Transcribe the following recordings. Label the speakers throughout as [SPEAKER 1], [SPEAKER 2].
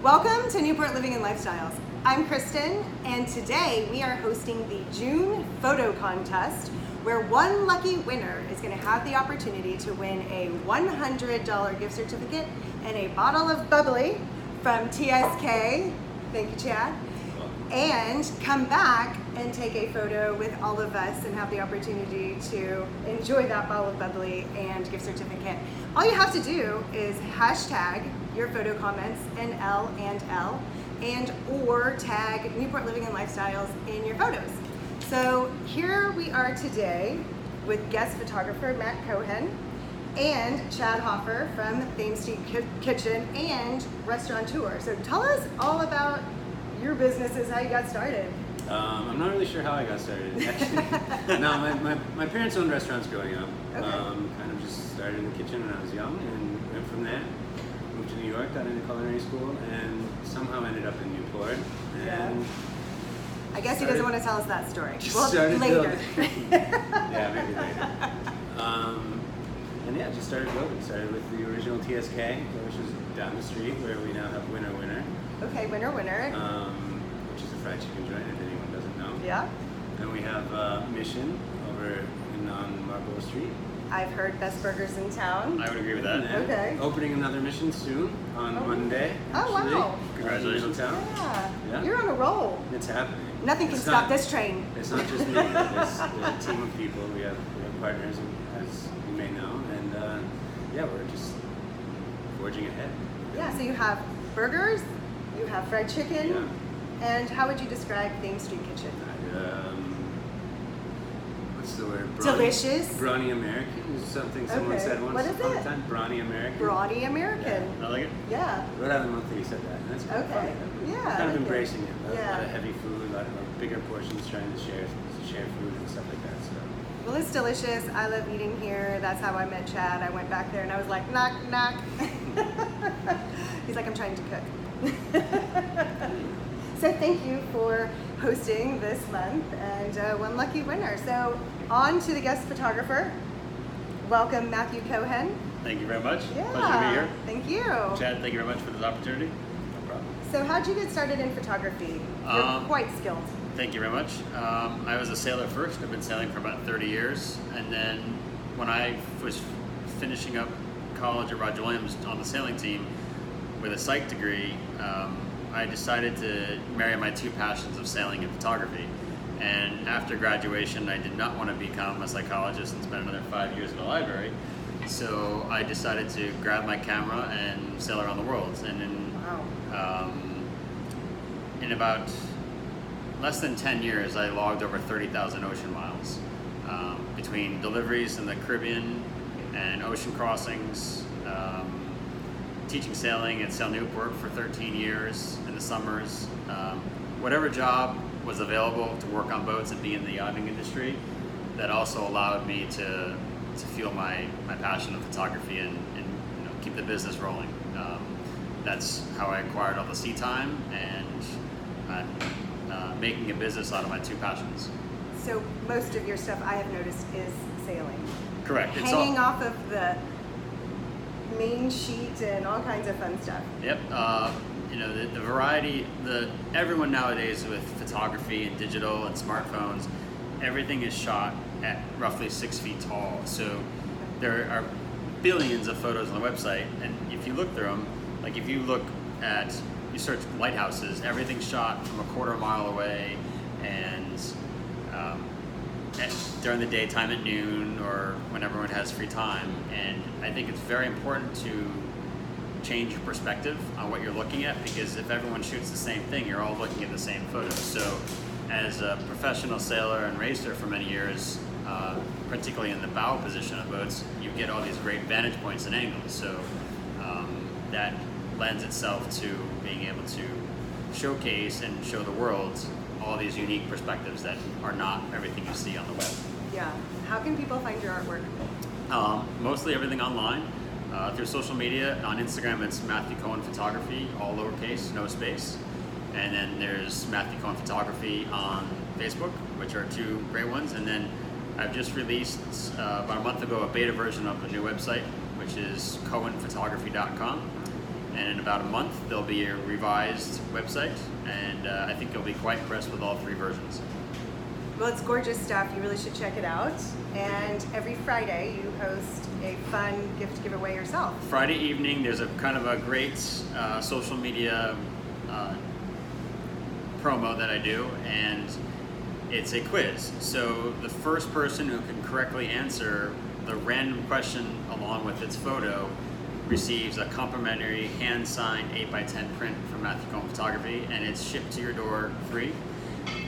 [SPEAKER 1] Welcome to Newport Living and Lifestyles. I'm Kristen, and today we are hosting the June photo contest where one lucky winner is going to have the opportunity to win a $100 gift certificate and a bottle of bubbly from TSK. Thank you, Chad. And come back and take a photo with all of us and have the opportunity to enjoy that bottle of bubbly and gift certificate. All you have to do is hashtag your photo comments NLandL and or tag Newport Living and Lifestyles in your photos. So here we are today with guest photographer Matt Cohen and Chad Hoffer from Thames Street Kitchen and restaurateur. So tell us all about your businesses, how you got started.
[SPEAKER 2] I'm not really sure how I got started, actually. No, my parents owned restaurants growing up.
[SPEAKER 1] Okay.
[SPEAKER 2] Kind of just started in the kitchen when I was young and went from there. Moved to New York, got into culinary school, and somehow ended up in Newport. And
[SPEAKER 1] I guess he doesn't want to tell us that story.
[SPEAKER 2] Well,
[SPEAKER 1] later.
[SPEAKER 2] Yeah, maybe later. And yeah, just started building. Started with the original TSK, which is down the street, where we now have Winner Winner.
[SPEAKER 1] Okay, Winner Winner.
[SPEAKER 2] Which is a fried chicken joint, if anyone doesn't know.
[SPEAKER 1] Yeah.
[SPEAKER 2] And we have Mission over on Marlborough Street.
[SPEAKER 1] I've heard best burgers in town.
[SPEAKER 3] I would agree with that.
[SPEAKER 1] Okay.
[SPEAKER 2] Opening another Mission soon on Monday.
[SPEAKER 1] Oh,
[SPEAKER 2] actually.
[SPEAKER 1] wow.
[SPEAKER 3] Congratulations.
[SPEAKER 1] Yeah. You're on a roll.
[SPEAKER 2] It's happening.
[SPEAKER 1] Nothing can stop this train.
[SPEAKER 2] It's not just me. There's a team of people. We have partners, as you may know, and we're just forging ahead.
[SPEAKER 1] Yeah. So you have burgers, you have fried chicken,
[SPEAKER 2] Yeah.
[SPEAKER 1] and how would you describe Thames Street Kitchen?
[SPEAKER 2] What's the word?
[SPEAKER 1] Delicious.
[SPEAKER 2] Brawny American is something someone said once
[SPEAKER 1] What is
[SPEAKER 2] upon a
[SPEAKER 1] it?
[SPEAKER 2] time. Brawny American.
[SPEAKER 1] Brawny American.
[SPEAKER 3] I like it.
[SPEAKER 1] Yeah.
[SPEAKER 2] Rhode Island Monthly said that. And that's kind of
[SPEAKER 1] Okay.
[SPEAKER 2] funny.
[SPEAKER 1] Yeah.
[SPEAKER 2] Kind
[SPEAKER 1] I
[SPEAKER 2] of
[SPEAKER 1] like
[SPEAKER 2] embracing it. A
[SPEAKER 1] Yeah.
[SPEAKER 2] lot of heavy food, a lot of bigger portions, trying to share food and stuff like that. So.
[SPEAKER 1] Well, it's delicious. I love eating here. That's how I met Chad. I went back there and I was like, knock, knock. He's like, I'm trying to cook. So thank you for hosting this month and one lucky winner. So on to the guest photographer. Welcome, Matthew Cohen.
[SPEAKER 3] Thank you very much.
[SPEAKER 1] Yeah.
[SPEAKER 3] Pleasure to be here.
[SPEAKER 1] Thank you.
[SPEAKER 3] Chad, thank you very much for this opportunity. No problem.
[SPEAKER 1] So how'd you get started in photography? You're quite skilled.
[SPEAKER 3] Thank you very much. I was a sailor first. I've been sailing for about 30 years. And then when I was finishing up college at Roger Williams on the sailing team with a psych degree, I decided to marry my two passions of sailing and photography. And after graduation, I did not want to become a psychologist and spend another 5 years in a library. So I decided to grab my camera and sail around the world. And in about less than 10 years, I logged over 30,000 ocean miles between deliveries in the Caribbean and ocean crossings, teaching sailing at Sail Newport for 13 years in the summers. Whatever job was available to work on boats and be in the yachting industry, that also allowed me to fuel my passion of photography and keep the business rolling. That's how I acquired all the sea time, and I'm making a business out of my two passions.
[SPEAKER 1] So most of your stuff I have noticed is sailing.
[SPEAKER 3] Correct.
[SPEAKER 1] Hanging off of the main sheet and all kinds of fun stuff.
[SPEAKER 3] Yep. The variety, everyone nowadays with photography and digital and smartphones, everything is shot at roughly 6 feet tall. So there are billions of photos on the website, and if you look through them, like if you search lighthouses, everything's shot from a quarter mile away, and during the daytime at noon or when everyone has free time. And I think it's very important to change your perspective on what you're looking at, because if everyone shoots the same thing, you're all looking at the same photos. So as a professional sailor and racer for many years, particularly in the bow position of boats, you get all these great vantage points and angles. So that lends itself to being able to showcase and show the world all these unique perspectives that are not everything you see on the web.
[SPEAKER 1] Yeah. How can people find your artwork?
[SPEAKER 3] Mostly everything online, through social media. On Instagram, it's Matthew Cohen Photography, all lowercase, no space. And then there's Matthew Cohen Photography on Facebook, which are two great ones. And then I've just released about a month ago a beta version of the new website, which is cohenphotography.com. and in about a month there'll be a revised website, and I think you'll be quite impressed with all 3 versions.
[SPEAKER 1] Well, it's gorgeous stuff. You really should check it out. And every Friday you host a fun gift giveaway yourself.
[SPEAKER 3] Friday evening there's a kind of a great social media promo that I do, and it's a quiz. So the first person who can correctly answer the random question along with its photo receives a complimentary hand-signed 8x10 print from Matthew Cohen Photography, and it's shipped to your door free.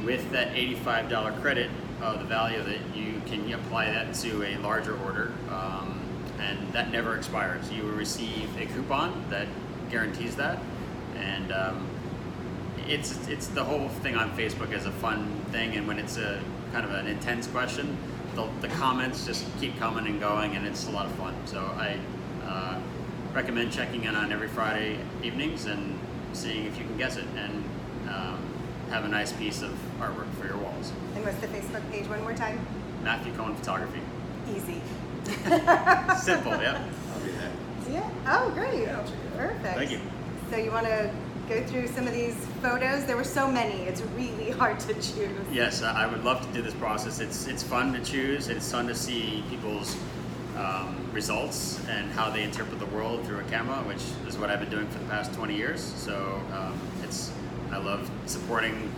[SPEAKER 3] With that $85 credit, the value of it, you can apply that to a larger order, and that never expires. You will receive a coupon that guarantees that, and it's the whole thing on Facebook is a fun thing, and when it's a kind of an intense question, the comments just keep coming and going, and it's a lot of fun. So I recommend checking in on every Friday evenings and seeing if you can guess it, and have a nice piece of artwork for your walls.
[SPEAKER 1] And what's the Facebook page one more time?
[SPEAKER 3] Matthew Cohen Photography.
[SPEAKER 1] Easy.
[SPEAKER 3] Simple, yeah.
[SPEAKER 2] I'll be there.
[SPEAKER 1] Yeah. Oh, great.
[SPEAKER 2] Yeah, I'll check it out.
[SPEAKER 1] Perfect.
[SPEAKER 3] Thank you.
[SPEAKER 1] So you want to go through some of these photos? There were so many. It's really hard to choose.
[SPEAKER 3] Yes, I would love to do this process. It's fun to choose. It's fun to see people's results and how they interpret the world through a camera, which is what I've been doing for the past 20 years. So I love supporting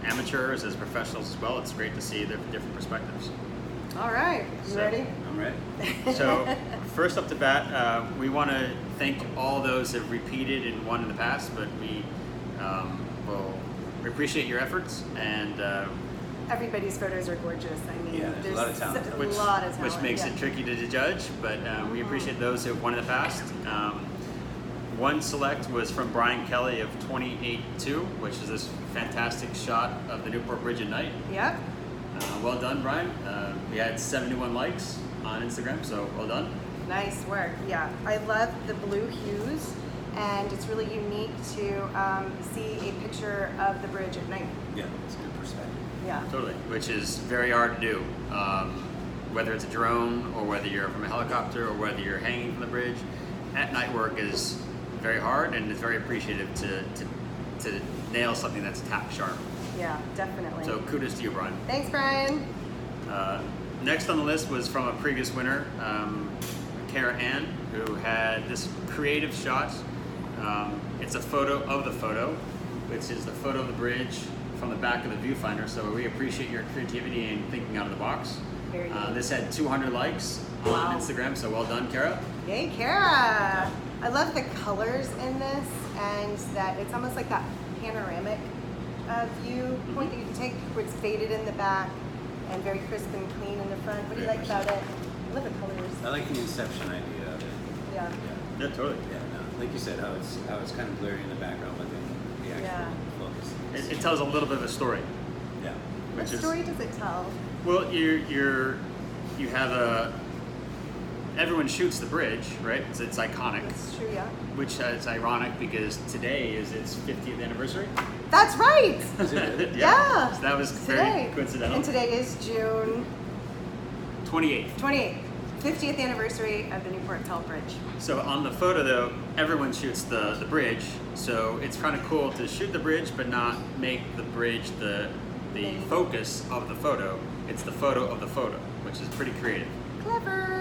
[SPEAKER 3] amateurs as professionals as well. It's great to see their different perspectives.
[SPEAKER 1] All right. You ready?
[SPEAKER 2] I'm ready.
[SPEAKER 3] So first up to bat, we want to thank all those who have repeated and won in the past, but we appreciate your efforts, and
[SPEAKER 1] Everybody's photos are gorgeous. I mean,
[SPEAKER 2] Yeah, there's a lot of talent.
[SPEAKER 1] a lot of talent.
[SPEAKER 3] which makes it tricky to judge, but we appreciate those who have won in the past. One select was from Brian Kelly of 28.2, which is this fantastic shot of the Newport Bridge at night.
[SPEAKER 1] Yep.
[SPEAKER 3] Well done, Brian. We had 71 likes on Instagram, so well done.
[SPEAKER 1] Nice work. Yeah, I love the blue hues, and it's really unique to see a picture of the bridge at night.
[SPEAKER 2] Yeah, it's a good perspective.
[SPEAKER 1] Yeah.
[SPEAKER 3] Totally, which is very hard to do. Whether it's a drone, or whether you're from a helicopter, or whether you're hanging from the bridge, at night work is very hard, and it's very appreciative to nail something that's tack sharp.
[SPEAKER 1] Yeah, definitely.
[SPEAKER 3] So kudos to you, Brian.
[SPEAKER 1] Thanks, Brian.
[SPEAKER 3] Next on the list was from a previous winner, Kara Ann, who had this creative shot. It's a photo of the photo, which is the photo of the bridge from the back of the viewfinder. So we appreciate your creativity and thinking out of the box.
[SPEAKER 1] Very good.
[SPEAKER 3] This had 200 likes on
[SPEAKER 1] Wow.
[SPEAKER 3] Instagram, so well done, Kara.
[SPEAKER 1] Yay, Kara! I love the colors in this, and that it's almost like that panoramic view point that you can take, where it's faded in the back and very crisp and clean in the front. What do you
[SPEAKER 2] Very
[SPEAKER 1] like
[SPEAKER 2] much
[SPEAKER 1] about it? I love the colors.
[SPEAKER 2] I like the inception idea of it.
[SPEAKER 1] Yeah.
[SPEAKER 3] Yeah, totally.
[SPEAKER 2] Yeah, no, like you said, how it's kind of blurry in the background, but then the actual
[SPEAKER 1] Yeah.
[SPEAKER 2] focus.
[SPEAKER 3] It tells a little bit of a story.
[SPEAKER 2] Yeah.
[SPEAKER 1] What story does it tell?
[SPEAKER 3] Well, you have everyone shoots the bridge, right? It's iconic,
[SPEAKER 1] It's true, yeah.
[SPEAKER 3] which is ironic because today is its 50th anniversary.
[SPEAKER 1] That's right!
[SPEAKER 2] Is it really?
[SPEAKER 1] Yeah.
[SPEAKER 3] So that was
[SPEAKER 1] Today.
[SPEAKER 3] very coincidental.
[SPEAKER 1] And today is June
[SPEAKER 3] 28th.
[SPEAKER 1] 28th, 50th anniversary of the Newport Bridge.
[SPEAKER 3] So on the photo though, everyone shoots the bridge. So it's kind of cool to shoot the bridge, but not make the bridge the focus of the photo. It's the photo of the photo, which is pretty creative.
[SPEAKER 1] Clever.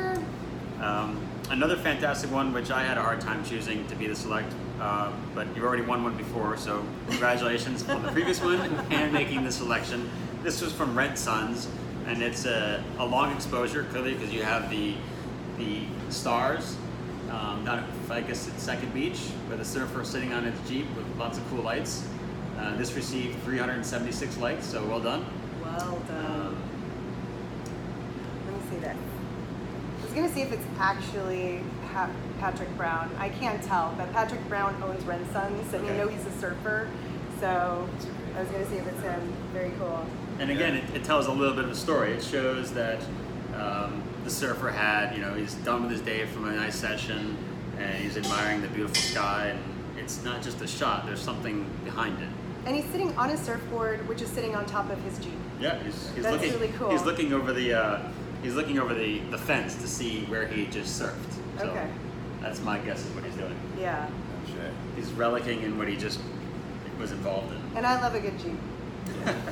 [SPEAKER 3] Another fantastic one, which I had a hard time choosing to be the select, but you already won one before, so congratulations on the previous one and making the selection. This was from Rent Sons, and it's a long exposure, clearly, because you have the stars down at, I guess it's Second Beach, with a surfer sitting on his Jeep with lots of cool lights. This received 376 likes, so well done.
[SPEAKER 1] Well done. Let me see that. I was going to see if it's actually Patrick Brown. I can't tell, but Patrick Brown owns Rensons, and you know he's a surfer, so I was going to see if it's him. Very cool.
[SPEAKER 3] And again, it tells a little bit of a story. It shows that the surfer had, he's done with his day from a nice session, and he's admiring the beautiful sky, and it's not just a shot, there's something behind it.
[SPEAKER 1] And he's sitting on a surfboard, which is sitting on top of his Jeep.
[SPEAKER 3] Yeah, he's
[SPEAKER 1] That's
[SPEAKER 3] looking.
[SPEAKER 1] really cool.
[SPEAKER 3] He's looking over the fence to see where he just surfed. So
[SPEAKER 1] Okay.
[SPEAKER 3] that's my guess of what he's doing.
[SPEAKER 1] Yeah.
[SPEAKER 3] he's relicking in what he just was involved in.
[SPEAKER 1] And I love a good Jeep.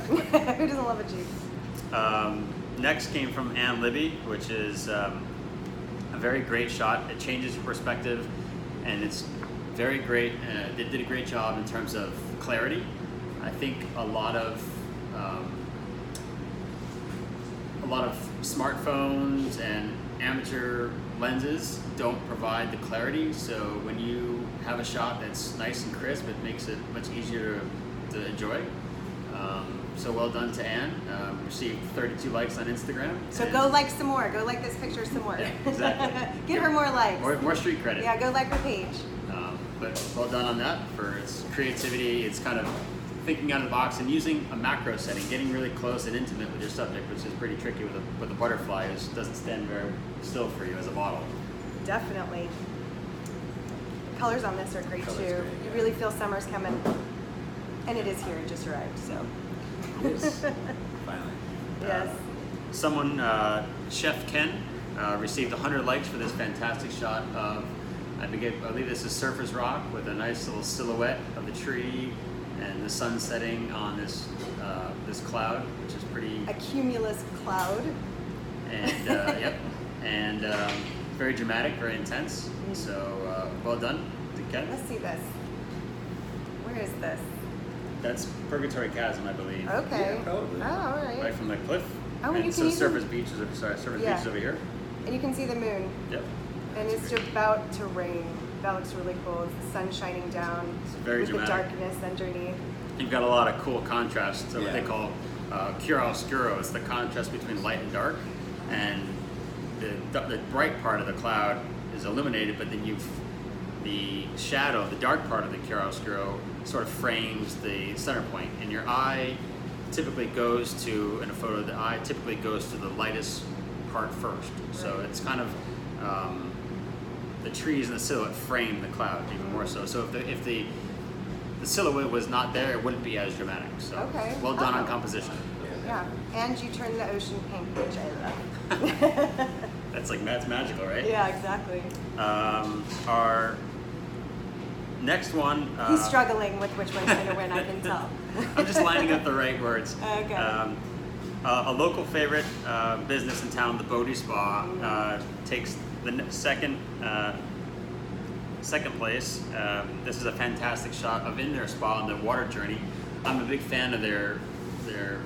[SPEAKER 1] Who doesn't love a Jeep?
[SPEAKER 3] Next came from NLandL, which is a very great shot. It changes your perspective, and it's very great. They did a great job in terms of clarity. I think a lot of smartphones and amateur lenses don't provide the clarity. So when you have a shot that's nice and crisp, it makes it much easier to enjoy. So well done to Anne. Received 32 likes on Instagram.
[SPEAKER 1] So go like some more. Go like this picture some more.
[SPEAKER 3] Yeah, exactly.
[SPEAKER 1] Give her more likes.
[SPEAKER 3] More street credit.
[SPEAKER 1] Yeah, go like her page.
[SPEAKER 3] But well done on that for its creativity. It's kind of thinking out of the box and using a macro setting, getting really close and intimate with your subject, which is pretty tricky with a butterfly. It just doesn't stand very still for you as a model.
[SPEAKER 1] Definitely. Colors on this are great
[SPEAKER 2] Color's
[SPEAKER 1] too.
[SPEAKER 2] great,
[SPEAKER 1] You
[SPEAKER 2] yeah.
[SPEAKER 1] really feel summer's coming. And it is here, it just arrived, so.
[SPEAKER 2] Yes. Finally.
[SPEAKER 1] Yes.
[SPEAKER 3] Someone, Chef Ken, received 100 likes for this fantastic shot of, I believe this is Surfer's Rock with a nice little silhouette of the tree and the sun setting on this cloud, which is pretty.
[SPEAKER 1] A cumulus cloud.
[SPEAKER 3] And yep, and very dramatic, very intense. So well done to Ken.
[SPEAKER 1] Let's see this. Where is this?
[SPEAKER 3] That's Purgatory Chasm, I believe.
[SPEAKER 1] Okay.
[SPEAKER 2] Yeah, probably.
[SPEAKER 1] Oh, all right.
[SPEAKER 3] Right from the cliff.
[SPEAKER 1] Oh, and you can
[SPEAKER 3] so
[SPEAKER 1] even-
[SPEAKER 3] Surfer's Beach is Surfer's
[SPEAKER 1] Yeah.
[SPEAKER 3] Beach is over here.
[SPEAKER 1] And you can see the moon.
[SPEAKER 3] Yep.
[SPEAKER 1] And it's about to rain. That looks really cool. It's the sun shining down
[SPEAKER 3] It's very
[SPEAKER 1] with
[SPEAKER 3] dramatic.
[SPEAKER 1] the darkness underneath.
[SPEAKER 3] You've got a lot of cool contrast. So what they
[SPEAKER 2] Yeah.
[SPEAKER 3] call chiaroscuro. It's the contrast between light and dark, and the bright part of the cloud is illuminated, but then the shadow, the dark part of the chiaroscuro, sort of frames the center point. And your eye typically goes to, in a photo, the eye typically goes to the lightest part first. So
[SPEAKER 1] Right.
[SPEAKER 3] it's kind of the trees and the silhouette frame the cloud even more so. So if the silhouette was not there, it wouldn't be as dramatic. So
[SPEAKER 1] Okay.
[SPEAKER 3] well done on
[SPEAKER 1] Oh.
[SPEAKER 3] composition.
[SPEAKER 1] Yeah. And you turn the ocean pink, which I love.
[SPEAKER 3] That's magical, right?
[SPEAKER 1] Yeah, exactly.
[SPEAKER 3] Our next one.
[SPEAKER 1] He's struggling with which one's going to win, I can tell.
[SPEAKER 3] I'm just lining up the right words.
[SPEAKER 1] Okay.
[SPEAKER 3] A local favorite business in town, the Bodhi Spa, takes the second place. This is a fantastic shot of in their spa on the water journey. I'm a big fan of their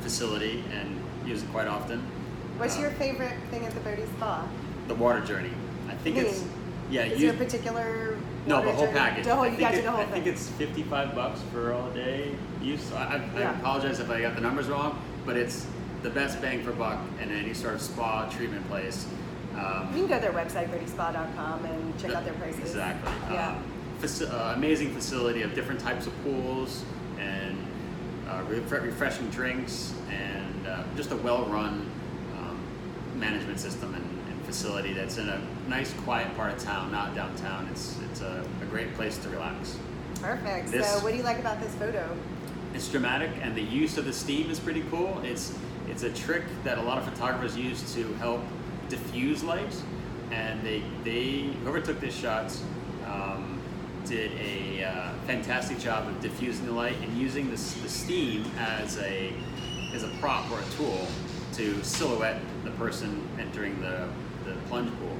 [SPEAKER 3] facility and use it quite often.
[SPEAKER 1] What's your favorite thing at the Bodhi Spa?
[SPEAKER 3] The water journey. I think it's
[SPEAKER 1] Is there a particular
[SPEAKER 3] no,
[SPEAKER 1] water
[SPEAKER 3] the whole
[SPEAKER 1] journey?
[SPEAKER 3] package.
[SPEAKER 1] The whole,
[SPEAKER 3] I
[SPEAKER 1] you
[SPEAKER 3] think
[SPEAKER 1] got to the whole
[SPEAKER 3] I
[SPEAKER 1] thing.
[SPEAKER 3] think it's $55 for all day use. So I
[SPEAKER 1] Yeah.
[SPEAKER 3] apologize if I got the numbers wrong, but it's the best bang for buck in any sort of spa treatment place.
[SPEAKER 1] You can go to their website, bodhispa.com, and check out their prices.
[SPEAKER 3] Exactly.
[SPEAKER 1] Yeah.
[SPEAKER 3] Amazing facility of different types of pools and refreshing drinks and just a well-run management system and facility that's in a nice, quiet part of town, not downtown. It's a great place to relax.
[SPEAKER 1] Perfect.
[SPEAKER 3] This-
[SPEAKER 1] So what do you like about this photo?
[SPEAKER 3] It's dramatic, and the use of the steam is pretty cool. It's a trick that a lot of photographers use to help diffuse light, and whoever took this shot did a fantastic job of diffusing the light and using the steam as a prop or a tool to silhouette the person entering the plunge pool.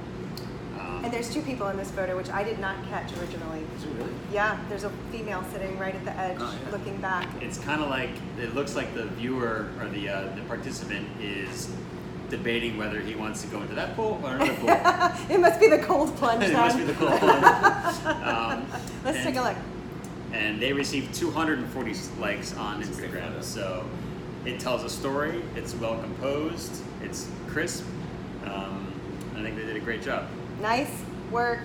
[SPEAKER 1] And there's two people in this photo, which I did not catch originally.
[SPEAKER 2] Is it really?
[SPEAKER 1] Yeah, there's a female sitting right at the edge,
[SPEAKER 2] Oh, yeah.
[SPEAKER 1] looking back.
[SPEAKER 3] It's kind of like, it looks like the viewer or the participant is debating whether he wants to go into that pool or another pool.
[SPEAKER 1] It must be the cold plunge
[SPEAKER 3] It
[SPEAKER 1] then.
[SPEAKER 3] must be the cool one.
[SPEAKER 1] Let's take a look.
[SPEAKER 3] And they received 240 likes on
[SPEAKER 2] That's a great photo.
[SPEAKER 3] Instagram. So it tells a story, it's well composed, it's crisp. I think they did a great job.
[SPEAKER 1] Nice work,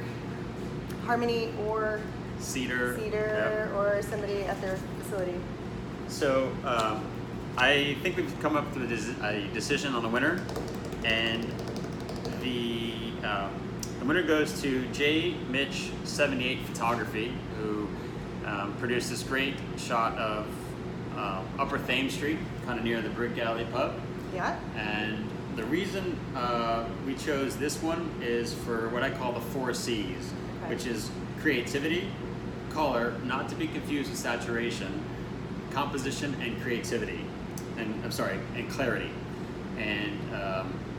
[SPEAKER 1] Harmony or
[SPEAKER 3] Cedar.
[SPEAKER 1] Cedar or somebody at their facility.
[SPEAKER 3] Yep. So I think we've come up to a decision on the winner, and the winner goes to J. Mitch 78 Photography, who produced this great shot of Upper Thames Street, kind of near the Brick Alley pub.
[SPEAKER 1] Yeah.
[SPEAKER 3] And the reason we chose this one is for what I call the 4 C's,
[SPEAKER 1] Okay.
[SPEAKER 3] which is creativity, color, not to be confused with saturation, composition, and creativity, and clarity. And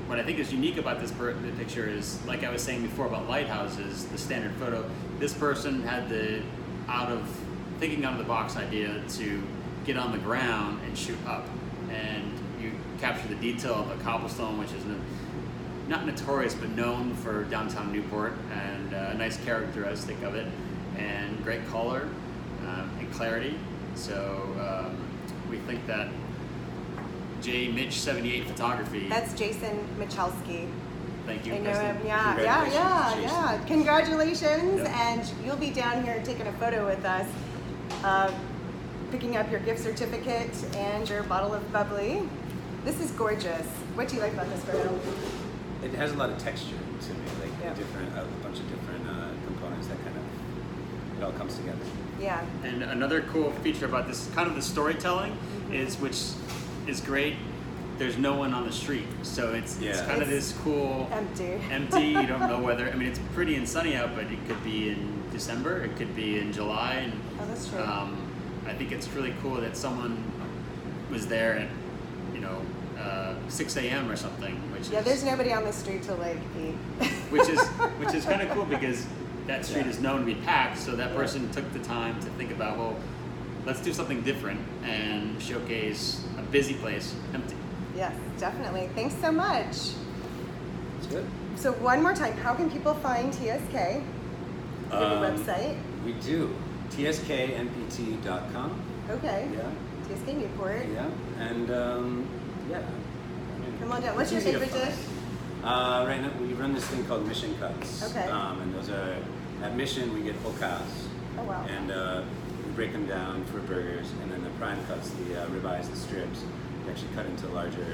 [SPEAKER 3] what I think is unique about this picture is, like I was saying before about lighthouses, the standard photo, this person had the thinking out of the box idea to get on the ground and shoot up. And you capture the detail of a cobblestone, which is not notorious, but known for downtown Newport, and a nice characteristic of it, and great color and clarity. So we think that Mitch78 Photography.
[SPEAKER 1] That's Jason Michalski.
[SPEAKER 3] Thank you.
[SPEAKER 1] I know
[SPEAKER 3] Kristen.
[SPEAKER 1] him. Yeah. Congratulations,
[SPEAKER 2] Yep.
[SPEAKER 1] and you'll be down here taking a photo with us, picking up your gift certificate and your bottle of bubbly. This is gorgeous. What do you like about this photo?
[SPEAKER 2] It has a lot of texture to me, like
[SPEAKER 1] Yeah.
[SPEAKER 2] a bunch of different components that kind of, it all comes together.
[SPEAKER 1] Yeah.
[SPEAKER 3] And another cool feature about this, kind of the storytelling, is which is great. There's no one on the street, so it's kind of this cool
[SPEAKER 1] Empty.
[SPEAKER 3] You don't know whether. I mean, it's pretty and sunny out, but it could be in December. It could be in July. And
[SPEAKER 1] Oh, that's true.
[SPEAKER 3] I think it's really cool that someone was there at 6 a.m. or something.
[SPEAKER 1] There's nobody on the street till like 8.
[SPEAKER 3] which is kind of cool because that street is known to be packed. So that person took the time to think about, well, let's do something different and showcase a busy place empty.
[SPEAKER 1] Yes, definitely. Thanks so much.
[SPEAKER 2] It's good.
[SPEAKER 1] So one more time, how can people find TSK? Your website?
[SPEAKER 2] We do. tsknpt.com.
[SPEAKER 1] Okay.
[SPEAKER 2] Yeah.
[SPEAKER 1] TSK Newport.
[SPEAKER 2] Yeah. And yeah.
[SPEAKER 1] Come on down. What's your
[SPEAKER 2] It's easy to
[SPEAKER 1] favorite
[SPEAKER 2] find.
[SPEAKER 1] dish?
[SPEAKER 2] Right now we run this thing called Mission Cuts.
[SPEAKER 1] Okay.
[SPEAKER 2] And those are, at Mission we get whole cows.
[SPEAKER 1] Oh wow.
[SPEAKER 2] And we break them down for burgers, and then the prime cuts, the ribeyes, the strips, we actually cut into larger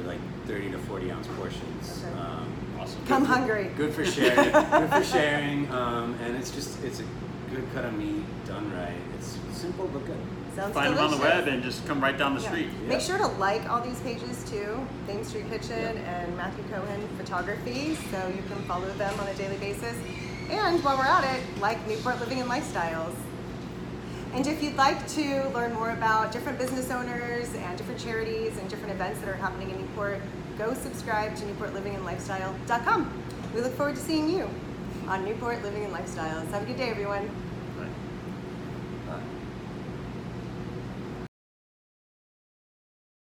[SPEAKER 2] like 30 to 40 ounce portions.
[SPEAKER 1] Okay.
[SPEAKER 3] Awesome.
[SPEAKER 1] Come hungry.
[SPEAKER 2] Good for sharing. Good for sharing. And it's a good cut of meat done right. It's simple but good.
[SPEAKER 1] Sounds
[SPEAKER 3] Find
[SPEAKER 1] delicious.
[SPEAKER 3] them on the web and just come right down the street.
[SPEAKER 1] Make sure to like all these pages too, Thames Street Kitchen
[SPEAKER 2] Yeah.
[SPEAKER 1] and Matthew Cohen Photography, so you can follow them on a daily basis. And while we're at it, like Newport Living and Lifestyles. And if you'd like to learn more about different business owners and different charities and different events that are happening in Newport, go subscribe to NewportLivingandLifestyle.com. We look forward to seeing you on Newport Living and Lifestyles. Have a good day, everyone.